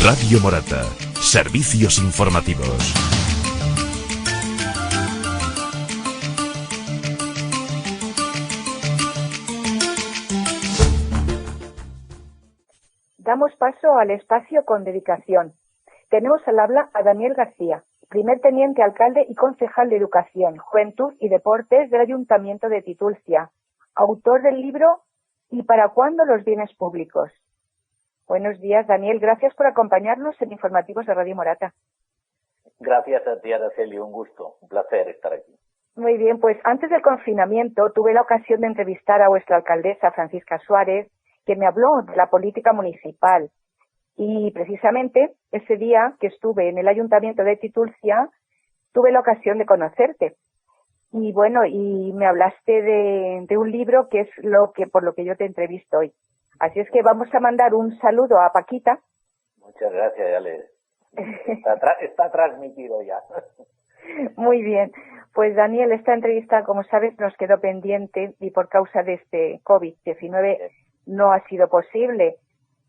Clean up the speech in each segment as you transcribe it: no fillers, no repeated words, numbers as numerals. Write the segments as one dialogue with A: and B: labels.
A: Radio Morata. Servicios informativos.
B: Damos paso al espacio con dedicación. Tenemos al habla a Daniel García, primer teniente alcalde y concejal de Educación, Juventud y Deportes del Ayuntamiento de Titulcia, autor del libro ¿Y para cuándo los bienes públicos? Buenos días, Daniel. Gracias por acompañarnos en Informativos de Radio Morata.
C: Gracias a ti, Araceli. Un gusto, un placer estar aquí.
B: Muy bien, pues antes del confinamiento tuve la ocasión de entrevistar a vuestra alcaldesa, Francisca Suárez, que me habló de la política municipal. Y precisamente ese día que estuve en el Ayuntamiento de Titulcia, tuve la ocasión de conocerte. Y bueno, y me hablaste de un libro que es por lo que yo te entrevisto hoy. Así es que vamos a mandar un saludo a Paquita.
C: Muchas gracias, está transmitido ya.
B: Muy bien. Pues Daniel, esta entrevista, como sabes, nos quedó pendiente y por causa de este COVID-19 no ha sido posible.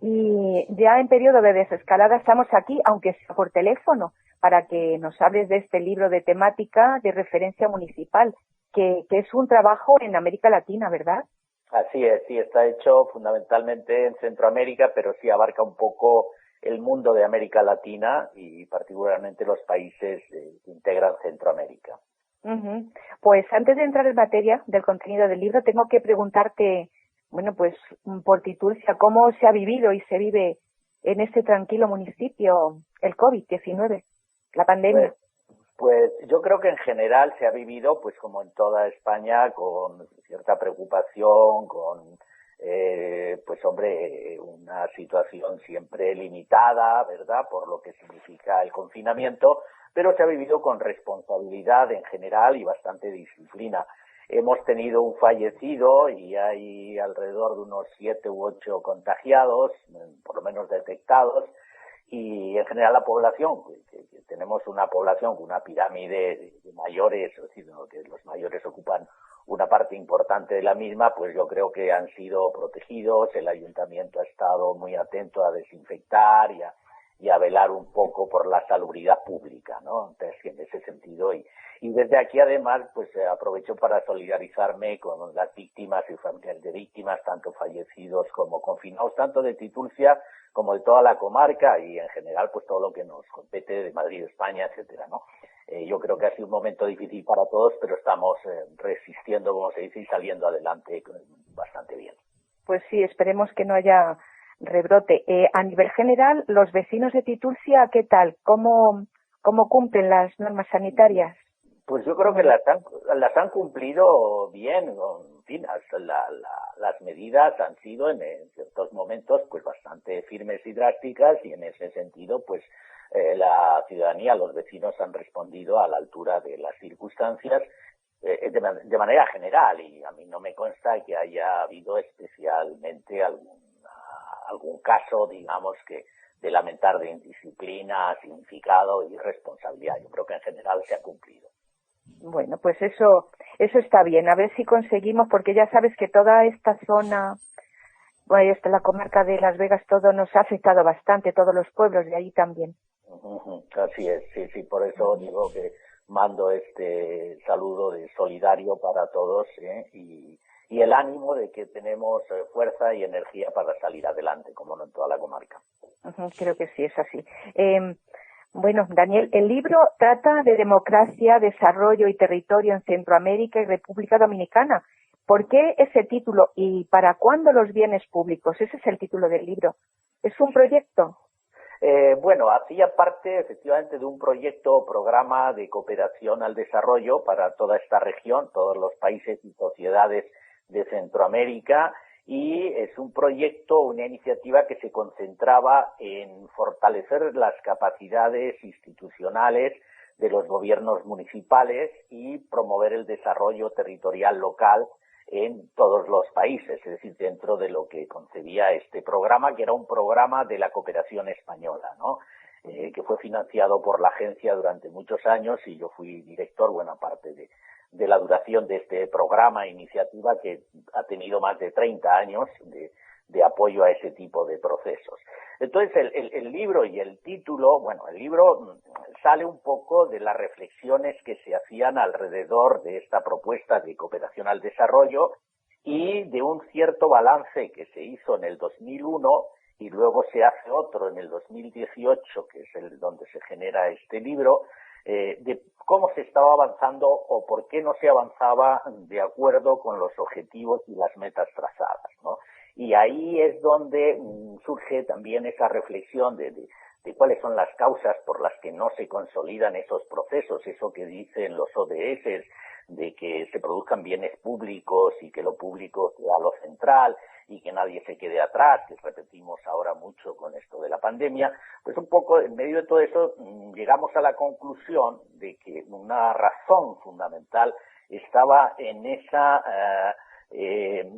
B: Y ya en periodo de desescalada estamos aquí, aunque sea por teléfono, para que nos hables de este libro de temática de referencia municipal, que es un trabajo en América Latina, ¿verdad?
C: Así es, sí, está hecho fundamentalmente en Centroamérica, pero sí abarca un poco el mundo de América Latina y particularmente los países que integran Centroamérica.
B: Uh-huh. Pues antes de entrar en materia del contenido del libro, tengo que preguntarte, bueno, pues por Titulcia, ¿cómo se ha vivido y se vive en este tranquilo municipio el COVID-19, la pandemia?
C: Pues yo creo que en general se ha vivido, pues como en toda España, con cierta preocupación, con, una situación siempre limitada, ¿verdad?, por lo que significa el confinamiento, pero se ha vivido con responsabilidad en general y bastante disciplina. Hemos tenido un fallecido y hay alrededor de unos 7 u 8 contagiados, por lo menos detectados, y en general la población, que tenemos una población con una pirámide de mayores, es decir, que los mayores ocupan una parte importante de la misma, pues yo creo que han sido protegidos. El ayuntamiento ha estado muy atento a desinfectar y a velar un poco por la salubridad pública, ¿no? Entonces, en ese sentido, y desde aquí además, pues aprovecho para solidarizarme con las víctimas y familiares de víctimas, tanto fallecidos como confinados, tanto de Titulcia como de toda la comarca y en general, pues todo lo que nos compete de Madrid, España, etcétera, ¿no? Yo creo que ha sido un momento difícil para todos, pero estamos resistiendo, como se dice, y saliendo adelante bastante bien.
B: Pues sí, esperemos que no haya rebrote. A nivel general, los vecinos de Titulcia, ¿qué tal? ¿Cómo cumplen las normas sanitarias?
C: Pues yo creo que las han cumplido bien. En fin, las medidas han sido en ciertos momentos pues bastante firmes y drásticas, y en ese sentido pues la ciudadanía, los vecinos han respondido a la altura de las circunstancias de manera general, y a mí no me consta que haya habido especialmente algún caso, digamos, que de lamentar de indisciplina, significado y irresponsabilidad. Yo creo que en general se ha cumplido.
B: Bueno, pues eso está bien. A ver si conseguimos, porque ya sabes que toda esta zona, bueno, la comarca de Las Vegas, todo nos ha afectado bastante, todos los pueblos de allí también.
C: Así es, sí, por eso digo que mando este saludo de solidario para todos, y el ánimo de que tenemos fuerza y energía para salir adelante, como no en toda la comarca.
B: Creo que sí, es así. Bueno, Daniel, el libro trata de democracia, desarrollo y territorio en Centroamérica y República Dominicana. ¿Por qué ese título? ¿Y para cuándo los bienes públicos? Ese es el título del libro. ¿Es un proyecto?
C: Hacía parte efectivamente de un proyecto o programa de cooperación al desarrollo para toda esta región, todos los países y sociedades de Centroamérica, y es un proyecto, una iniciativa que se concentraba en fortalecer las capacidades institucionales de los gobiernos municipales y promover el desarrollo territorial local en todos los países, es decir, dentro de lo que concebía este programa, que era un programa de la cooperación española, ¿no? Que fue financiado por la agencia durante muchos años, y yo fui director buena parte de la duración de este programa, iniciativa que ha tenido más de 30 años de apoyo a ese tipo de procesos. Entonces, el libro y el título, bueno, el libro sale un poco de las reflexiones que se hacían alrededor de esta propuesta de cooperación al desarrollo y de un cierto balance que se hizo en el 2001 y luego se hace otro en el 2018, que es el donde se genera este libro, de cómo se estaba avanzando o por qué no se avanzaba de acuerdo con los objetivos y las metas trazadas, ¿no? Y ahí es donde surge también esa reflexión de cuáles son las causas por las que no se consolidan esos procesos, eso que dicen los ODS, de que se produzcan bienes públicos y que lo público sea lo central y que nadie se quede atrás, que repetimos ahora mucho con esto de la pandemia. Pues un poco en medio de todo eso llegamos a la conclusión de que una razón fundamental estaba en esa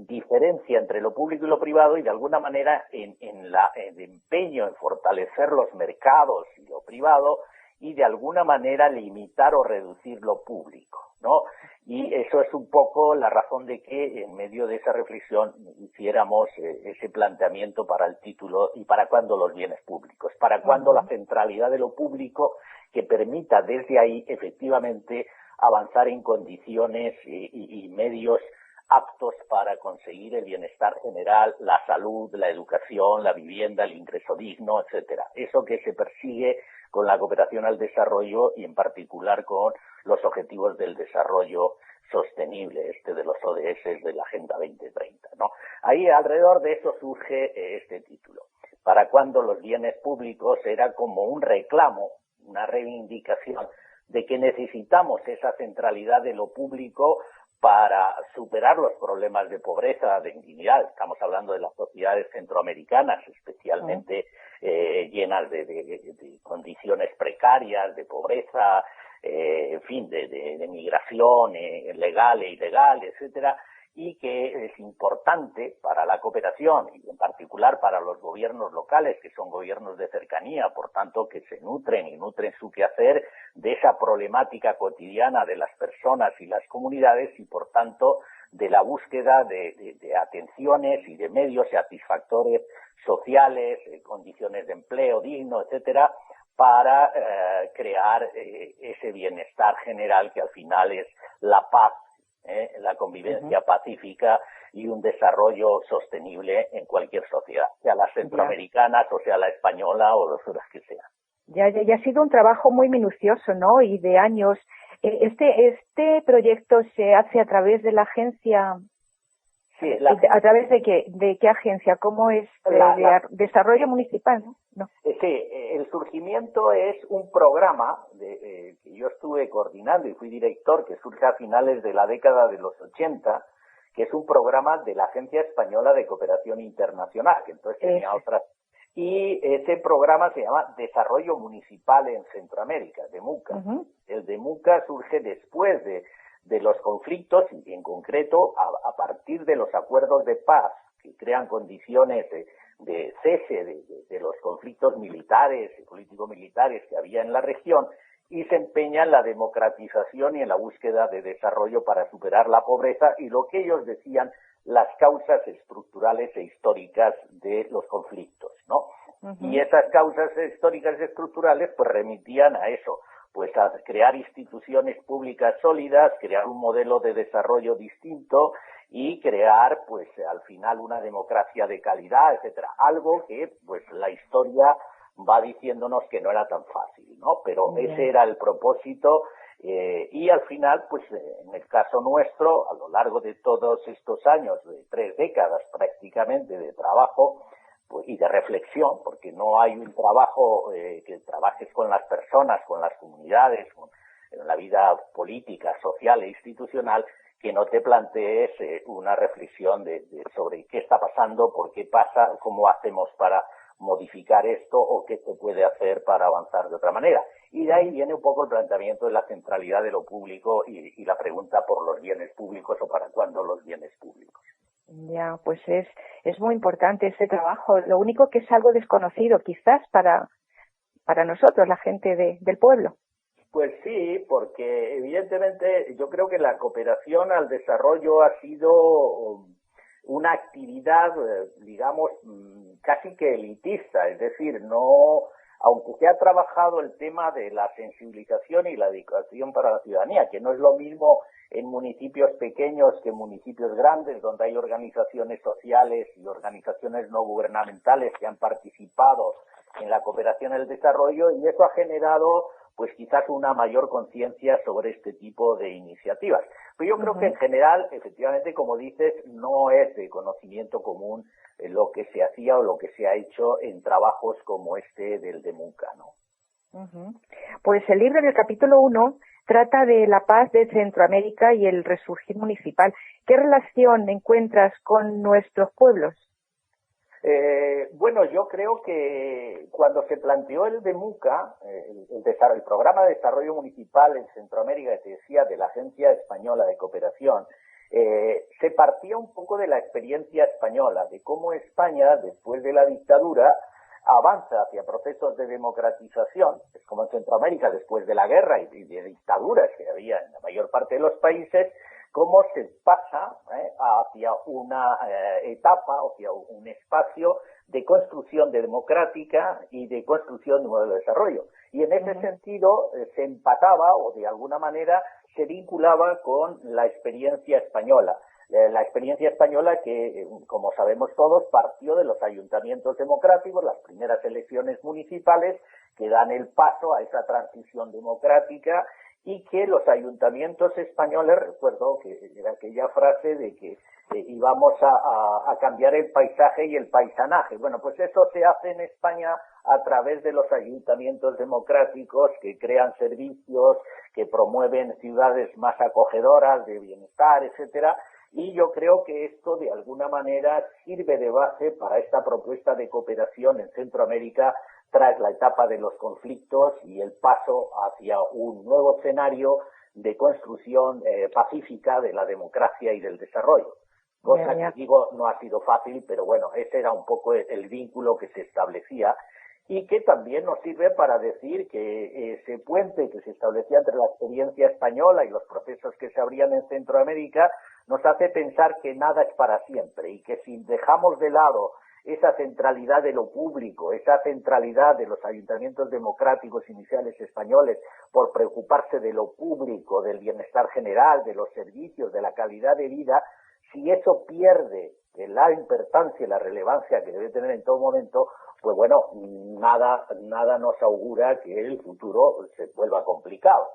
C: diferencia entre lo público y lo privado y de alguna manera en el empeño en fortalecer los mercados y lo privado y de alguna manera limitar o reducir lo público, ¿no? Y eso es un poco la razón de que en medio de esa reflexión hiciéramos ese planteamiento para el título y para cuándo los bienes públicos, para cuándo la centralidad de lo público que permita desde ahí efectivamente avanzar en condiciones y medios aptos para conseguir el bienestar general, la salud, la educación, la vivienda, el ingreso digno, etcétera. Eso que se persigue con la cooperación al desarrollo y en particular con los objetivos del desarrollo sostenible, de los ODS de la Agenda 2030, ¿no? Ahí alrededor de eso surge este título. Para cuando los bienes públicos era como un reclamo, una reivindicación de que necesitamos esa centralidad de lo público para superar los problemas de pobreza, de indignidad. Estamos hablando de las sociedades centroamericanas, especialmente llenas de condiciones precarias, de pobreza, en fin, de migración legal e ilegal, etcétera, y que es importante para la cooperación y en particular para los gobiernos locales, que son gobiernos de cercanía, por tanto que se nutren su quehacer de esa problemática cotidiana de las personas y las comunidades y por tanto de la búsqueda de atenciones y de medios satisfactores sociales, condiciones de empleo digno, etcétera, para crear ese bienestar general que al final es la paz, la convivencia pacífica y un desarrollo sostenible en cualquier sociedad, sea la centroamericana, o sea la española o las que sean.
B: Ya ha sido un trabajo muy minucioso, ¿no? Y de años. Este proyecto se hace a través de la agencia. Sí, ¿a través de qué agencia? ¿Cómo es? De desarrollo municipal, ¿no?
C: Sí, el surgimiento es un programa que yo estuve coordinando y fui director, que surge a finales de la década de los 80, que es un programa de la Agencia Española de Cooperación Internacional, que entonces tenía otras. Y ese programa se llama Desarrollo Municipal en Centroamérica, DEMUCA. El DEMUCA surge después de los conflictos y en concreto a partir de los acuerdos de paz que crean condiciones de cese de los conflictos militares y político-militares que había en la región y se empeña en la democratización y en la búsqueda de desarrollo para superar la pobreza y lo que ellos decían las causas estructurales e históricas de los conflictos, ¿no? Y esas causas históricas y estructurales pues remitían a eso, pues a crear instituciones públicas sólidas, crear un modelo de desarrollo distinto y crear pues al final una democracia de calidad, etcétera, algo que pues la historia va diciéndonos que no era tan fácil, ¿no? Pero ese era el propósito y al final pues en el caso nuestro, a lo largo de todos estos años, de 3 décadas prácticamente de trabajo, pues, y de reflexión, porque no hay un trabajo que trabajes con las personas, con las comunidades, en la vida política, social e institucional, que no te plantees una reflexión sobre qué está pasando, por qué pasa, cómo hacemos para modificar esto o qué se puede hacer para avanzar de otra manera. Y de ahí viene un poco el planteamiento de la centralidad de lo público y la pregunta por los bienes públicos o para cuándo los bienes públicos.
B: Ya, pues es muy importante ese trabajo. Lo único que es algo desconocido, quizás para nosotros, la gente del pueblo.
C: Pues sí, porque evidentemente yo creo que la cooperación al desarrollo ha sido una actividad, digamos, casi que elitista, es decir, no, aunque se ha trabajado el tema de la sensibilización y la educación para la ciudadanía, que no es lo mismo en municipios pequeños que en municipios grandes, donde hay organizaciones sociales y organizaciones no gubernamentales que han participado en la cooperación y el desarrollo, y eso ha generado pues quizás una mayor conciencia sobre este tipo de iniciativas. Pero yo creo que en general, efectivamente, como dices, no es de conocimiento común lo que se hacía o lo que se ha hecho en trabajos como este del DEMUCA, ¿no?
B: Pues el libro en el capítulo 1 trata de la paz de Centroamérica y el resurgir municipal. ¿Qué relación encuentras con nuestros pueblos?
C: Bueno, yo creo que cuando se planteó el DEMUCA, el programa de desarrollo municipal en Centroamérica, que te decía, de la Agencia Española de Cooperación, se partía un poco de la experiencia española, de cómo España, después de la dictadura, avanza hacia procesos de democratización, es como en Centroamérica después de la guerra y de dictaduras que había en la mayor parte de los países, cómo se pasa hacia una etapa, hacia un espacio de construcción democrática y de construcción de un modelo de desarrollo. Y en ese sentido se empataba o de alguna manera se vinculaba con la experiencia española. La experiencia española que, como sabemos todos, partió de los ayuntamientos democráticos, las primeras elecciones municipales que dan el paso a esa transición democrática, y que los ayuntamientos españoles, recuerdo que era aquella frase de que íbamos a cambiar el paisaje y el paisanaje. Bueno, pues eso se hace en España a través de los ayuntamientos democráticos que crean servicios, que promueven ciudades más acogedoras de bienestar, etcétera. Y yo creo que esto de alguna manera sirve de base para esta propuesta de cooperación en Centroamérica tras la etapa de los conflictos y el paso hacia un nuevo escenario de construcción pacífica de la democracia y del desarrollo. Cosa que digo no ha sido fácil, pero bueno, ese era un poco el vínculo que se establecía y que también nos sirve para decir que ese puente que se establecía entre la experiencia española y los procesos que se abrían en Centroamérica nos hace pensar que nada es para siempre y que si dejamos de lado esa centralidad de lo público, esa centralidad de los ayuntamientos democráticos iniciales españoles por preocuparse de lo público, del bienestar general, de los servicios, de la calidad de vida, si eso pierde la importancia y la relevancia que debe tener en todo momento, pues bueno, nada nos augura que el futuro se vuelva complicado.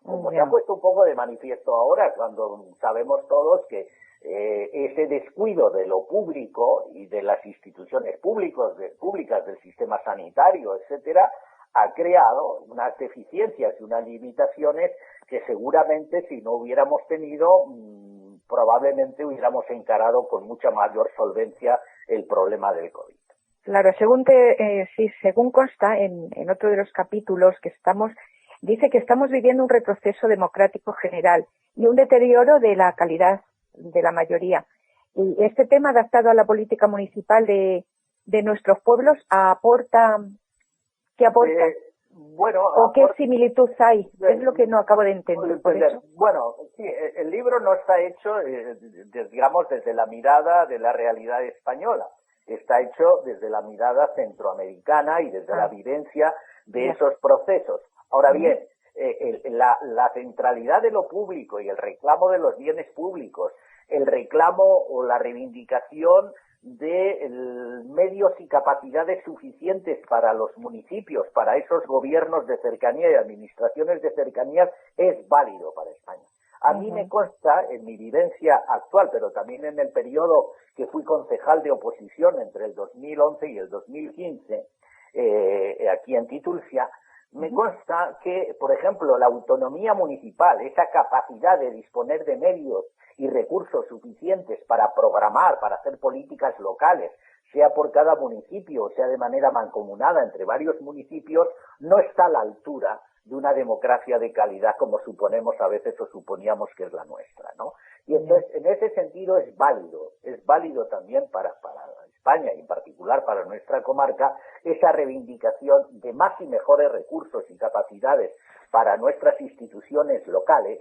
C: Como se ha puesto un poco de manifiesto ahora, cuando sabemos todos que ese descuido de lo público y de las instituciones públicas del sistema sanitario, etcétera, ha creado unas deficiencias y unas limitaciones que seguramente si no hubiéramos tenido, probablemente hubiéramos encarado con mucha mayor solvencia el problema del COVID.
B: Claro, según consta en otro de los capítulos dice que estamos viviendo un retroceso democrático general y un deterioro de la calidad de la mayoría. Y este tema adaptado a la política municipal de nuestros pueblos ¿qué aporta? ¿O qué similitud hay? Es lo que no acabo de entender. Por eso.
C: Bueno, sí, el libro no está hecho, digamos, desde la mirada de la realidad española. Está hecho desde la mirada centroamericana y desde la vivencia de esos procesos. Ahora bien, la centralidad de lo público y el reclamo de los bienes públicos, el reclamo o la reivindicación de medios y capacidades suficientes para los municipios, para esos gobiernos de cercanía y administraciones de cercanías, es válido para España. A mí me consta, en mi vivencia actual, pero también en el periodo que fui concejal de oposición entre el 2011 y el 2015, aquí en Titulcia, me consta que, por ejemplo, la autonomía municipal, esa capacidad de disponer de medios y recursos suficientes para programar, para hacer políticas locales, sea por cada municipio o sea de manera mancomunada entre varios municipios, no está a la altura de una democracia de calidad como suponemos a veces o suponíamos que es la nuestra, ¿no? Y entonces, en ese sentido es válido también para España y en particular para nuestra comarca, esa reivindicación de más y mejores recursos y capacidades para nuestras instituciones locales,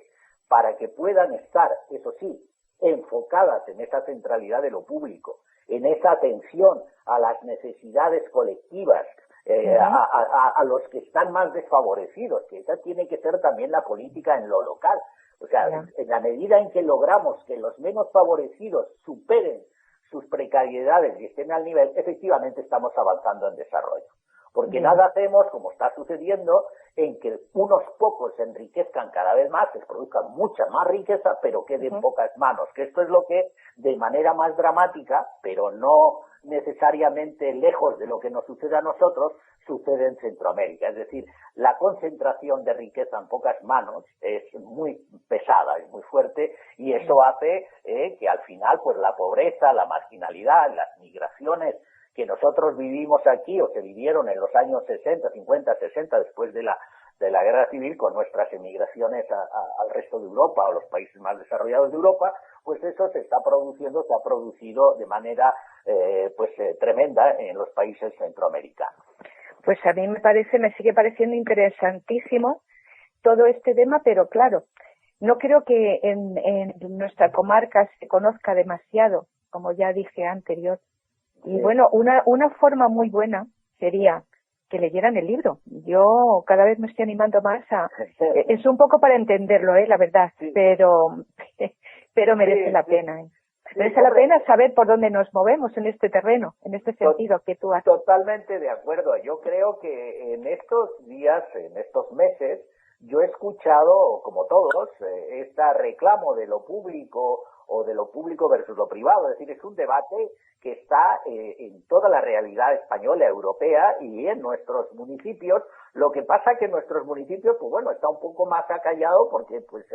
C: para que puedan estar, eso sí, enfocadas en esa centralidad de lo público, en esa atención a las necesidades colectivas, a los que están más desfavorecidos, que esa tiene que ser también la política en lo local. O sea, en la medida en que logramos que los menos favorecidos superen sus precariedades y estén al nivel, efectivamente estamos avanzando en desarrollo. Porque nada hacemos, como está sucediendo, en que unos pocos se enriquezcan cada vez más, se produzca mucha más riqueza, pero quede en pocas manos. Que esto es lo que, de manera más dramática, pero no necesariamente lejos de lo que nos sucede a nosotros, sucede en Centroamérica. Es decir, la concentración de riqueza en pocas manos es muy pesada, es muy fuerte, y eso hace que al final, pues la pobreza, la marginalidad, las migraciones que nosotros vivimos aquí o se vivieron en los años 60, 50, 60, después de la guerra civil, con nuestras emigraciones al resto de Europa o los países más desarrollados de Europa, pues eso se ha producido de manera tremenda en los países centroamericanos.
B: Pues a mí me sigue pareciendo interesantísimo todo este tema, pero claro, no creo que en nuestra comarca se conozca demasiado, como ya dije anterior. Y bueno, una forma muy buena sería que leyeran el libro. Yo cada vez me estoy animando más es un poco para entenderlo, la verdad, pero merece la pena. Merece la pena saber por dónde nos movemos en este terreno, en este sentido que tú has.
C: Totalmente de acuerdo. Yo creo que en estos días, en estos meses, yo he escuchado, como todos, este reclamo de lo público o de lo público versus lo privado. Es decir, es un debate que está en toda la realidad española, europea y en nuestros municipios. Lo que pasa que en nuestros municipios, pues bueno, está un poco más acallado porque pues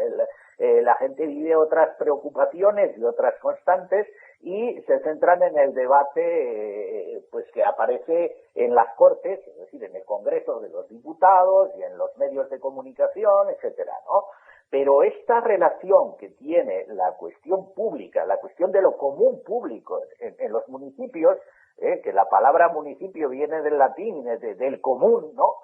C: la gente vive otras preocupaciones y otras constantes y se centran en el debate pues que aparece en las Cortes, es decir, en el Congreso de los Diputados y en los medios de comunicación, etcétera, ¿no? Pero esta relación que tiene la cuestión pública, la cuestión de lo común público en los municipios, que la palabra municipio viene del latín, del común, ¿no?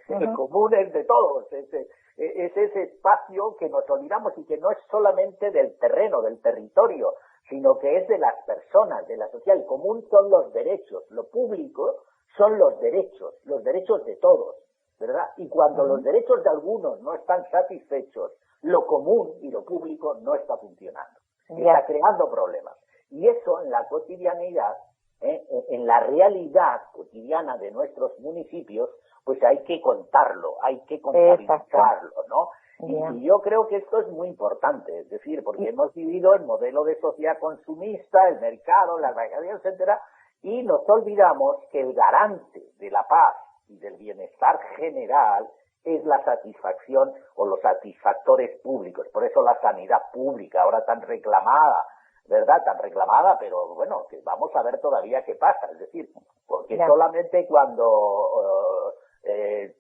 C: El común es de todos, es ese espacio que nos olvidamos y que no es solamente del terreno, del territorio, sino que es de las personas, de la sociedad. El común son los derechos, lo público son los derechos de todos, ¿verdad? Y cuando los derechos de algunos no están satisfechos, lo común y lo público no está funcionando, está creando problemas. Y eso en la cotidianidad, en la realidad cotidiana de nuestros municipios, pues hay que contarlo, hay que contabilizarlo, ¿no? Y yo creo que esto es muy importante, es decir, porque hemos vivido el modelo de sociedad consumista, el mercado, la mercadería, etcétera, y nos olvidamos que el garante de la paz y del bienestar general es la satisfacción o los satisfactores públicos. Por eso la sanidad pública, ahora tan reclamada, ¿verdad? Tan reclamada, pero bueno, que vamos a ver todavía qué pasa. Es decir, porque solamente cuando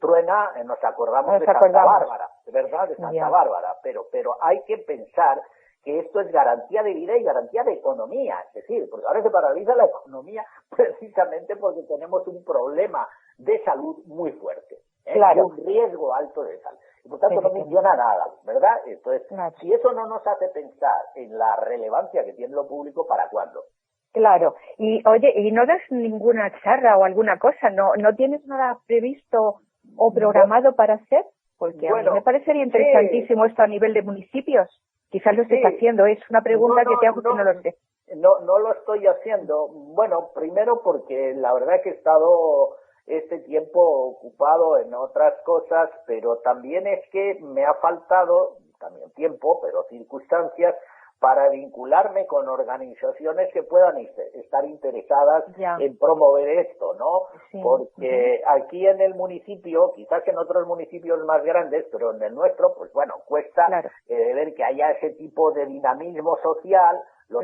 C: truena nos acordamos de Santa Bárbara, ¿verdad? De Santa Bárbara. Pero hay que pensar que esto es garantía de vida y garantía de economía. Es decir, porque ahora se paraliza la economía precisamente porque tenemos un problema de salud muy fuerte. Y un riesgo alto de salud. Y por tanto no funciona nada, ¿verdad? Entonces, si eso no nos hace pensar en la relevancia que tiene lo público, ¿para cuándo?
B: Claro. Y oye, ¿y no das ninguna charla o alguna cosa? ¿No tienes nada previsto o programado para hacer? Porque a mí me parecería interesantísimo esto a nivel de municipios. Quizás lo estés haciendo. Es una pregunta que te hago que no lo sé.
C: No lo estoy haciendo. Bueno, primero porque la verdad es que he estado este tiempo ocupado en otras cosas, pero también es que me ha faltado también tiempo, pero circunstancias para vincularme con organizaciones que puedan estar interesadas en promover esto, ¿no? Porque aquí en el municipio, quizás en otros municipios más grandes, pero en el nuestro, pues bueno, cuesta ver que haya ese tipo de dinamismo social, lo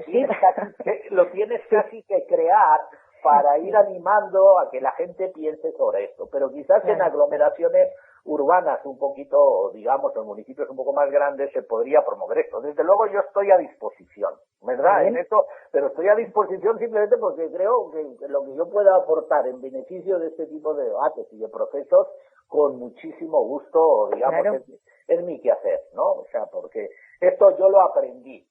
C: tienes casi que crear para ir animando a que la gente piense sobre esto. Pero quizás en aglomeraciones urbanas un poquito, digamos, en municipios un poco más grandes se podría promover esto. Desde luego yo estoy a disposición, ¿verdad? En esto, pero estoy a disposición simplemente porque creo que lo que yo pueda aportar en beneficio de este tipo de debates y de procesos, con muchísimo gusto, digamos, es mi quehacer, ¿no? O sea, porque esto yo lo aprendí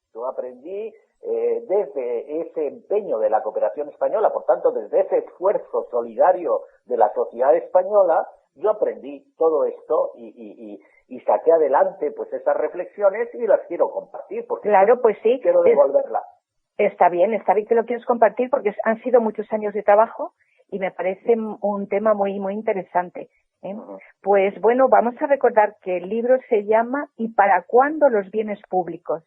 C: desde ese empeño de la cooperación española, por tanto, desde ese esfuerzo solidario de la sociedad española, yo aprendí todo esto y saqué adelante pues esas reflexiones y las quiero compartir, porque
B: claro, pues sí,
C: quiero devolverlas.
B: Está bien que lo quieres compartir porque han sido muchos años de trabajo y me parece un tema muy, muy interesante. Pues bueno, vamos a recordar que el libro se llama ¿Y para cuándo los bienes públicos?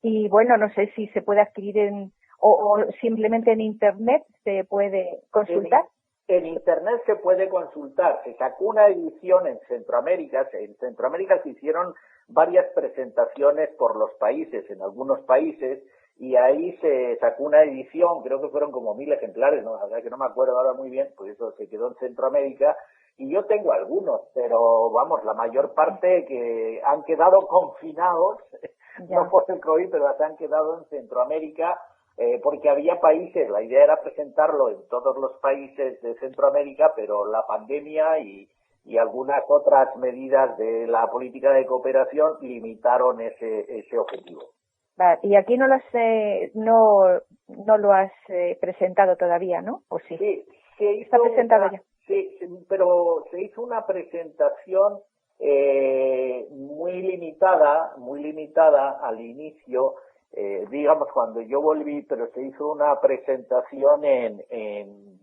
B: Y bueno, no sé si se puede adquirir o simplemente en Internet se puede consultar.
C: En Internet se puede consultar. Se sacó una edición en Centroamérica. En Centroamérica se hicieron varias presentaciones por los países, en algunos países, y ahí se sacó una edición, creo que fueron como 1000 ejemplares, ¿no? La verdad que no me acuerdo ahora muy bien, pues eso se quedó en Centroamérica, y yo tengo algunos, pero vamos, la mayor parte que han quedado confinados, no por el COVID, pero se han quedado en Centroamérica, porque había países, la idea era presentarlo en todos los países de Centroamérica, pero la pandemia y algunas otras medidas de la política de cooperación limitaron ese objetivo.
B: Vale, y aquí no lo has presentado todavía, ¿no? ¿O sí?
C: Sí, se hizo
B: está presentado ya.
C: Sí, pero se hizo una presentación muy limitada al inicio, digamos cuando yo volví, pero se hizo una presentación en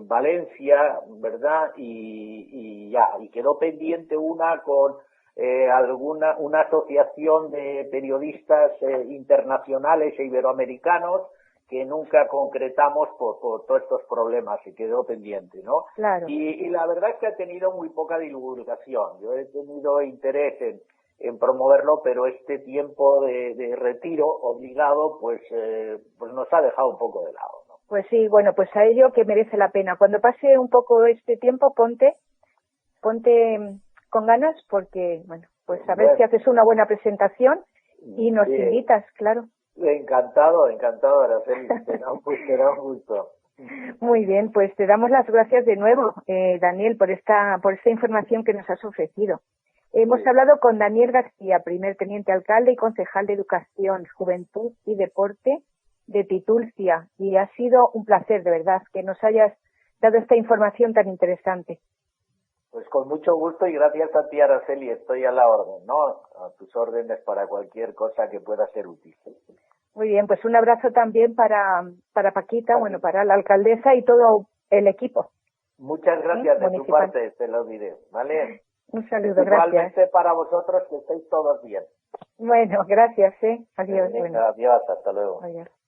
C: Valencia, ¿verdad? Y quedó pendiente una con una asociación de periodistas internacionales e iberoamericanos que nunca concretamos por todos estos problemas, y quedó pendiente, ¿no?
B: Claro.
C: Y la verdad es que ha tenido muy poca divulgación. Yo he tenido interés en promoverlo, pero este tiempo de retiro obligado pues nos ha dejado un poco de lado, ¿no?
B: Pues sí, bueno, pues a ello que merece la pena. Cuando pase un poco este tiempo, ponte con ganas, porque, bueno, pues a ver si haces una buena presentación y nos invitas, claro.
C: Encantado, Araceli, será un gusto.
B: Muy bien, pues te damos las gracias de nuevo, Daniel, por esta información que nos has ofrecido. Hemos hablado con Daniel García, primer teniente alcalde y concejal de Educación, Juventud y Deporte de Titulcia, y ha sido un placer, de verdad, que nos hayas dado esta información tan interesante.
C: Pues con mucho gusto y gracias a ti, Araceli, estoy a la orden, ¿no? A tus órdenes para cualquier cosa que pueda ser útil.
B: Muy bien, pues un abrazo también para Paquita, bueno, para la alcaldesa y todo el equipo.
C: Muchas gracias de tu parte, te lo diré, ¿vale?
B: Un saludo,
C: igualmente
B: gracias.
C: Para vosotros, que estéis todos bien.
B: Bueno, gracias, Adiós.
C: Venga, adiós, hasta luego.
B: Adiós.